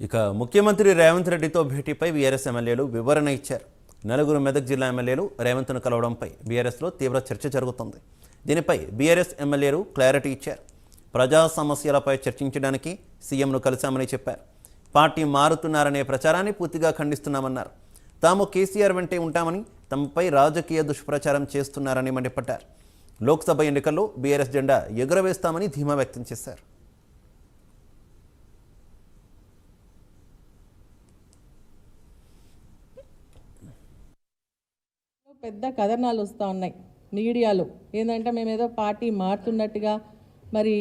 ఇక ముఖ్యమంత్రి రేవంత్ రెడ్డితో భేటీపై బీఆర్ఎస్ ఎమ్మెల్యేలు వివరణ ఇచ్చారు. నలుగురు మెదక్ జిల్లా ఎమ్మెల్యేలు రేవంత్ను కలవడంపై బీఆర్ఎస్లో తీవ్ర చర్చ జరుగుతోంది. దీనిపై బీఆర్ఎస్ ఎమ్మెల్యేలు క్లారిటీ ఇచ్చారు. ప్రజా సమస్యలపై చర్చించడానికి సీఎంను కలిశామని చెప్పారు. పార్టీ మారుతున్నారనే ప్రచారాన్ని పూర్తిగా ఖండిస్తున్నామన్నారు. తాము కేసీఆర్ వెంటే ఉంటామని, తమపై రాజకీయ దుష్ప్రచారం చేస్తున్నారని మండిపడ్డారు. లోక్సభ ఎన్నికల్లో బీఆర్ఎస్ జెండా ఎగురవేస్తామని ధీమా వ్యక్తం చేశారు. పెద్ద కథనాలు వస్తూ ఉన్నాయి మీడియాలో. ఏంటంటే మేమేదో పార్టీ మారుతున్నట్టుగా, మరి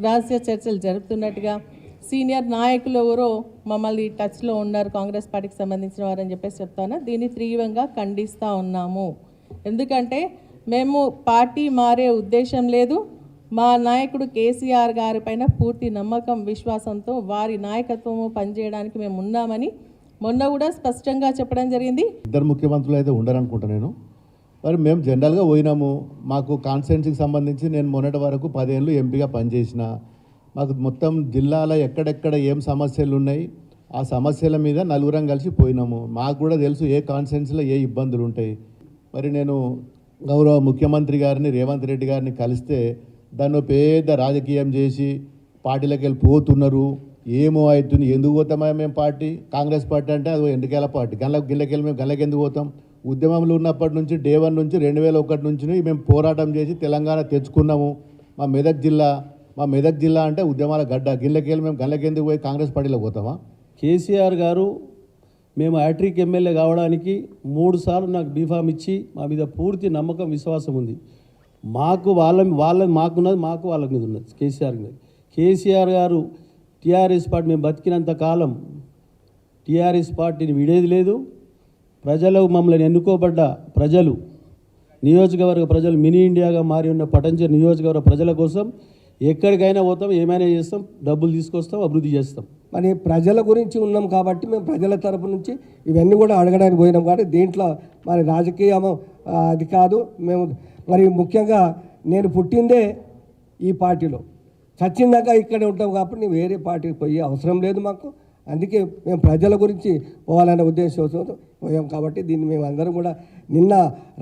రహస్య చర్చలు జరుపుతున్నట్టుగా, సీనియర్ నాయకులు ఎవరో మమ్మల్ని టచ్లో ఉన్నారు కాంగ్రెస్ పార్టీకి సంబంధించిన వారని చెప్పేసి చెప్తాను. దీన్ని తీవ్రంగా ఖండిస్తూ ఉన్నాము. ఎందుకంటే మేము పార్టీ మారే ఉద్దేశం లేదు. మా నాయకుడు కేసీఆర్ గారి పైన పూర్తి నమ్మకం, విశ్వాసంతో వారి నాయకత్వము పనిచేయడానికి మేము ఉన్నామని మొన్న కూడా స్పష్టంగా చెప్పడం జరిగింది. ఇద్దరు ముఖ్యమంత్రులు అయితే ఉండరనుకుంటా నేను. మరి మేము జనరల్గా పోయినాము. మాకు కాన్స్టిట్యున్సీకి సంబంధించి నేను మొన్నటి వరకు 10 ఏళ్ళు ఎంపీగా పనిచేసిన. మాకు మొత్తం జిల్లాలో ఎక్కడెక్కడ ఏం సమస్యలు ఉన్నాయి ఆ సమస్యల మీద నలుగురం కలిసి పోయినాము. మాకు కూడా తెలుసు ఏ కాన్స్టిట్యున్సీలో ఏ ఇబ్బందులు ఉంటాయి. మరి నేను గౌరవ ముఖ్యమంత్రి గారిని, రేవంత్ రెడ్డి గారిని కలిస్తే దాన్ని పెద్ద రాజకీయం చేసి పార్టీలోకి వెళ్ళి పోతున్నారు. ఏమో అవుతుంది, ఎందుకు పోతామా మేము పార్టీ? కాంగ్రెస్ పార్టీ అంటే అది ఎన్నికల పార్టీ. గిల్లకెళ్ళి మేము గల్లకి ఎందుకు పోతాం? ఉద్యమంలో ఉన్నప్పటి నుంచి డే 1 నుంచి 2001 నుంచి మేము పోరాటం చేసి తెలంగాణ తెచ్చుకున్నాము. మా మెదక్ జిల్లా అంటే ఉద్యమాల గడ్డ. గిల్లకెళ్ళి మేము గల్లకి ఎందుకు పోయి కాంగ్రెస్ పార్టీలో పోతామా? కేసీఆర్ గారు మేము హ్యాట్రిక్ ఎమ్మెల్యే కావడానికి 3 సార్లు నాకు బీఫామ్ ఇచ్చి మా మీద పూర్తి నమ్మకం, విశ్వాసం ఉంది. మాకు మాకున్నది, మాకు వాళ్ళ మీద ఉన్నది కేసీఆర్ మీద. కేసీఆర్ గారు టీఆర్ఎస్ పార్టీ మేము బతికినంత కాలం టీఆర్ఎస్ పార్టీని విడేది లేదు. ప్రజలు, మమ్మల్ని ఎన్నుకోబడ్డ ప్రజలు, నియోజకవర్గ ప్రజలు, మినీ ఇండియాగా మారి ఉన్న పటంచెరు నియోజకవర్గ ప్రజల కోసం ఎక్కడికైనా పోతాం, ఏమైనా చేస్తాం, డబ్బులు తీసుకొస్తాం, అభివృద్ధి చేస్తాం. మరి ప్రజల గురించి ఉన్నాం కాబట్టి మేము ప్రజల తరపు నుంచి ఇవన్నీ కూడా అడగడానికి పోయినాం. కాబట్టి దీంట్లో మరి రాజకీయం అది కాదు. మేము మరి ముఖ్యంగా నేను పుట్టిందే ఈ పార్టీలో, చచ్చిందాక ఇక్కడే ఉంటాం కాబట్టి వేరే పార్టీకి పోయే అవసరం లేదు మాకు. అందుకే మేము ప్రజల గురించి పోవాలనే ఉద్దేశంతో పోయాం. కాబట్టి దీన్ని మేము అందరం కూడా నిన్న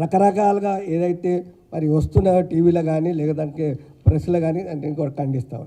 రకరకాలుగా ఏదైతే మరి వస్తున్న టీవీలో కానీ లేదంటే ప్రెస్లో కానీ దాన్ని కూడా ఖండిస్తాం.